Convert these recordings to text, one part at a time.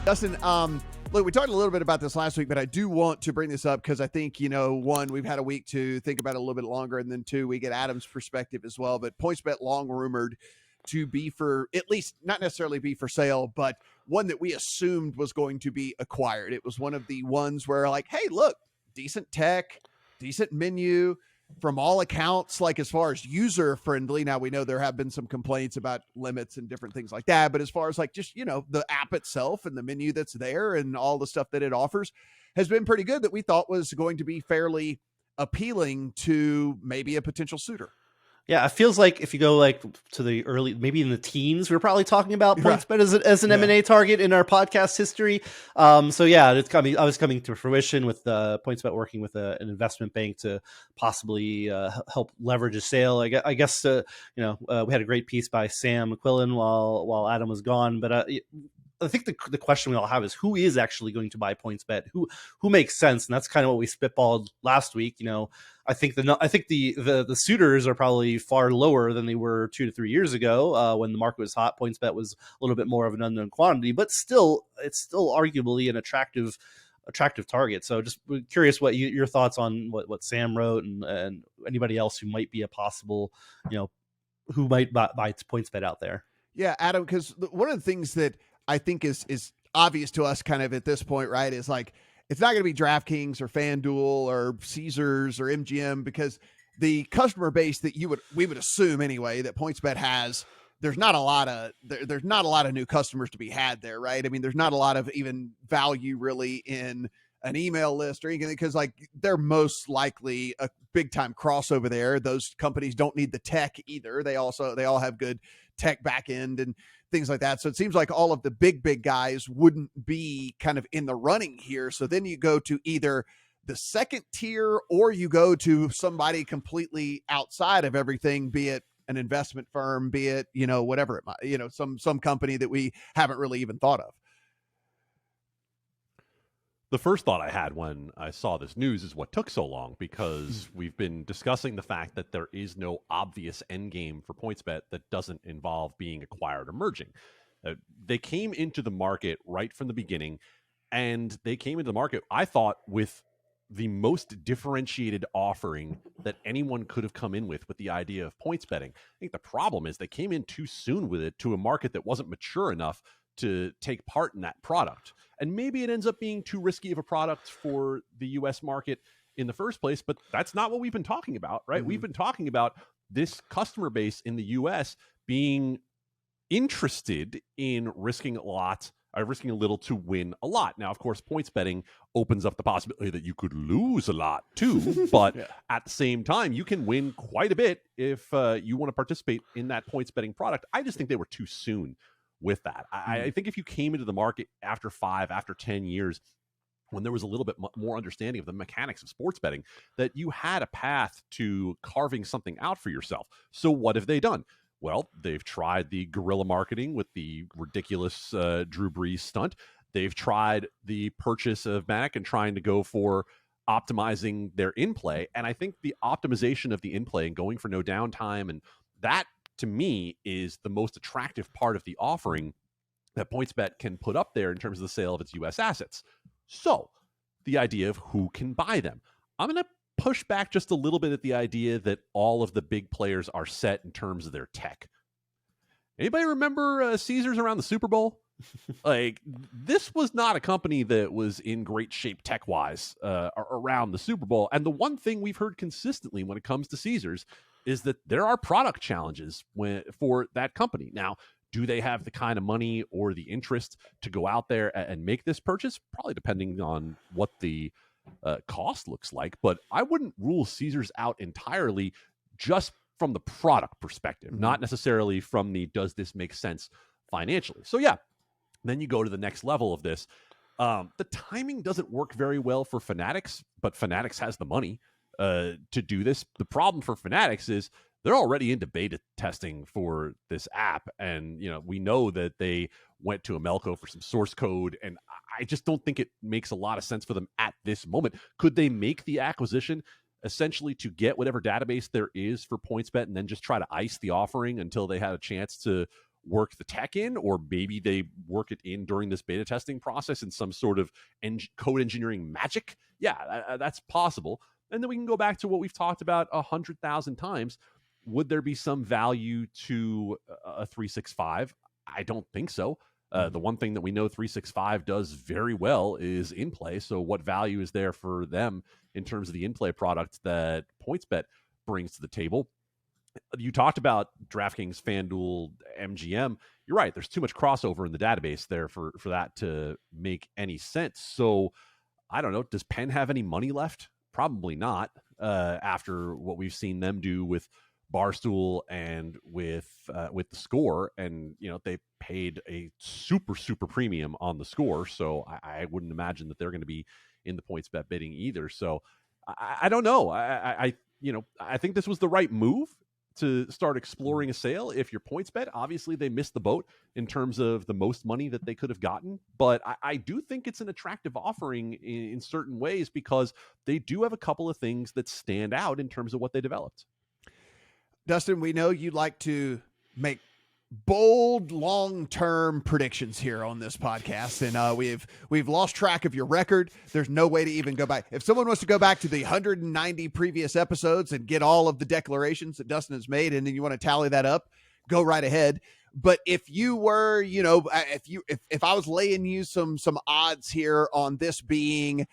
Dustin, look, we talked a little bit about this last week, but I do want to bring this up because I think, one, we've had a week to think about it a little bit longer, and then two, we get Adam's perspective as well. But PointsBet long rumored to be for, at least not necessarily be for sale, but one that we assumed was going to be acquired. It was one of the ones where like, hey, look, decent tech, decent menu, from all accounts, like as far as user friendly. Now we know there have been some complaints about limits and different things like that, but as far as like just, the app itself and the menu that's there and all the stuff that it offers has been pretty good, that we thought was going to be fairly appealing to maybe a potential suitor. Yeah, it feels like if you go like to the early, maybe in the teens, we were probably talking about PointsBet as an M&A target in our podcast history. So yeah, I was coming to fruition with PointsBet working with an investment bank to possibly help leverage a sale. I guess we had a great piece by Sam McQuillan while Adam was gone, but I think the question we all have is who is actually going to buy PointsBet? Who makes sense? And that's kind of what we spitballed last week. I think the suitors are probably far lower than they were 2 to 3 years ago when the market was hot. PointsBet was a little bit more of an unknown quantity, but it's still arguably an attractive target. So just curious what your thoughts on what Sam wrote and anybody else who might be a possible, who might buy PointsBet out there. Yeah, Adam, because one of the things that I think is obvious to us kind of at this point, right, is like, it's not going to be DraftKings or FanDuel or Caesars or MGM, because the customer base that we would assume anyway that PointsBet has, there's not a lot of new customers to be had there, right? I mean, there's not a lot of even value really in an email list or anything, because like they're most likely a big time crossover there. Those companies don't need the tech either. They all have good tech back end and things like that. So it seems like all of the big guys wouldn't be kind of in the running here. So then you go to either the second tier or you go to somebody completely outside of everything, be it an investment firm, be it, whatever it might, some company that we haven't really even thought of. The first thought I had when I saw this news is what took so long, because we've been discussing the fact that there is no obvious end game for PointsBet that doesn't involve being acquired or merging. They came into the market right from the beginning, and they came into the market, I thought, with the most differentiated offering that anyone could have come in with the idea of points betting. I think the problem is they came in too soon with it to a market that wasn't mature enough to take part in that product. And maybe it ends up being too risky of a product for the US market in the first place, but that's not what we've been talking about, right? Mm-hmm. We've been talking about this customer base in the US being interested in risking a little to win a lot. Now, of course, points betting opens up the possibility that you could lose a lot too, but at the same time, you can win quite a bit if you want to participate in that points betting product. I just think they were too soon with that. I think if you came into the market after 10 years, when there was a little bit more understanding of the mechanics of sports betting, that you had a path to carving something out for yourself. So what have they done? Well, they've tried the guerrilla marketing with the ridiculous Drew Brees stunt. They've tried the purchase of Mac and trying to go for optimizing their in-play. And I think the optimization of the in-play and going for no downtime, and that, to me, is the most attractive part of the offering that PointsBet can put up there in terms of the sale of its U.S. assets. So the idea of who can buy them. I'm going to push back just a little bit at the idea that all of the big players are set in terms of their tech. Anybody remember Caesars around the Super Bowl? Like, this was not a company that was in great shape tech-wise around the Super Bowl. And the one thing we've heard consistently when it comes to Caesars is that there are product challenges for that company. Now, do they have the kind of money or the interest to go out there and make this purchase? Probably depending on what the cost looks like. But I wouldn't rule Caesars out entirely just from the product perspective, not necessarily from the does this make sense financially. So yeah, then you go to the next level of this. The timing doesn't work very well for Fanatics, but Fanatics has the money to do this. The problem for Fanatics is they're already into beta testing for this app. And, we know that they went to Amelco for some source code. And I just don't think it makes a lot of sense for them at this moment. Could they make the acquisition essentially to get whatever database there is for PointsBet and then just try to ice the offering until they had a chance to work the tech in, or maybe they work it in during this beta testing process in some sort of code engineering magic. Yeah, that's possible. And then we can go back to what we've talked about 100,000 times. Would there be some value to a 365? I don't think so. The one thing that we know 365 does very well is in-play. So what value is there for them in terms of the in-play product that PointsBet brings to the table? You talked about DraftKings, FanDuel, MGM. You're right. There's too much crossover in the database there for that to make any sense. So I don't know. Does Penn have any money left? Probably not, after what we've seen them do with Barstool and with the Score. And, they paid a super premium on the Score. So I wouldn't imagine that they're going to be in the PointsBet bidding either. So I don't know. I think this was the right move to start exploring a sale. If you're PointsBet, obviously they missed the boat in terms of the most money that they could have gotten. But I do think it's an attractive offering in certain ways, because they do have a couple of things that stand out in terms of what they developed. Dustin, we know you like to make bold long-term predictions here on this podcast, and we've lost track of your record. There's no way to even go back. If someone wants to go back to the 190 previous episodes and get all of the declarations that Dustin has made, and then you want to tally that up, go right ahead. But if you were, if I was laying you some odds here on this being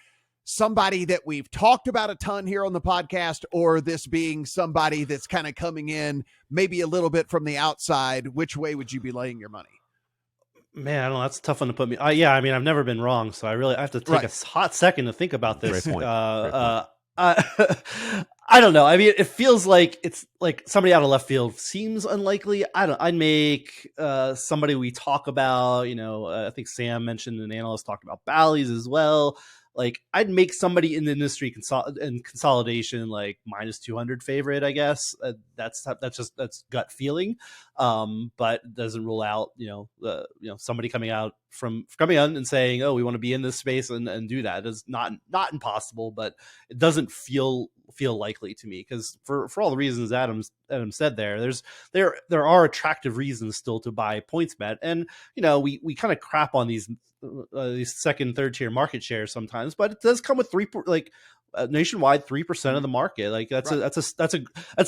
somebody that we've talked about a ton here on the podcast, or this being somebody that's kind of coming in maybe a little bit from the outside, which way would you be laying your money? Man, I don't know. That's a tough one to put me. Yeah, I mean, I've never been wrong, so I have to take a hot second to think about this. Great point. I don't know. I mean, it feels like it's like somebody out of left field seems unlikely. I'd make somebody we talk about. I think Sam mentioned an analyst talked about Bally's as well. Like, I'd make somebody in the industry consolidation like minus 200 favorite, I guess. That's gut feeling, but it doesn't rule out somebody coming out and saying, oh, we want to be in this space and do that. It's not impossible, but it doesn't feel likely to me, because for all the reasons Adam said there are attractive reasons still to buy PointsBet, and we kind of crap on these second, third tier market shares sometimes, but it does come with nationwide 3% of the market. Like that's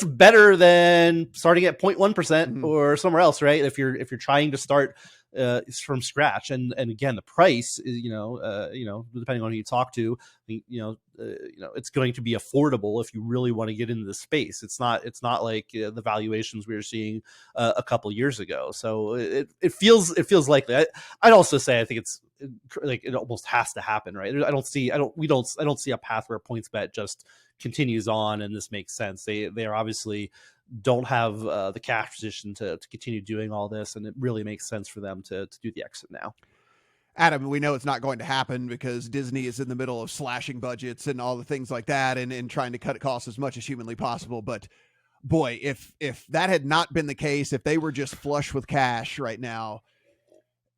better than starting at 0.1% or somewhere else, right? If you're trying to start from scratch, and again, the price is depending on who you talk to, it's going to be affordable if you really want to get into the space. It's not like the valuations we were seeing a couple years ago. So it feels likely. I'd also say I think it's like it almost has to happen, right? I don't see a path where PointsBet just continues on and this makes sense. They are obviously don't have the cash position to continue doing all this, and it really makes sense for them to do the exit now. Adam, we know it's not going to happen because Disney is in the middle of slashing budgets and all the things like that, and trying to cut costs as much as humanly possible. But boy, if that had not been the case, if they were just flush with cash right now,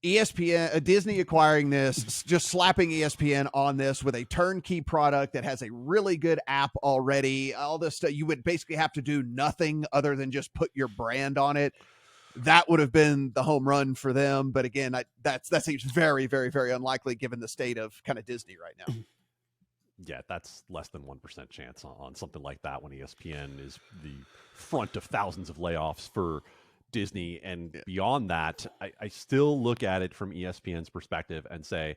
ESPN, Disney acquiring this, just slapping ESPN on this with a turnkey product that has a really good app already, all this stuff, you would basically have to do nothing other than just put your brand on it. That would have been the home run for them. But again, that seems very, very, very unlikely given the state of kind of Disney right now. Yeah, that's less than 1% chance on something like that when ESPN is the front of thousands of layoffs for Disney. And beyond that, I still look at it from ESPN's perspective and say,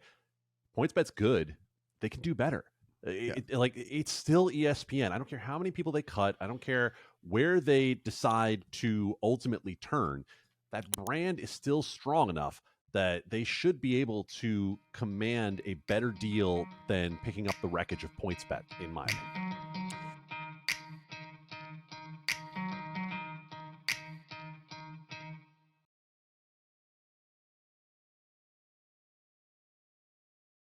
PointsBet's good. They can do better. It's still ESPN. I don't care how many people they cut. I don't care where they decide to ultimately turn. That brand is still strong enough that they should be able to command a better deal than picking up the wreckage of PointsBet, in my opinion.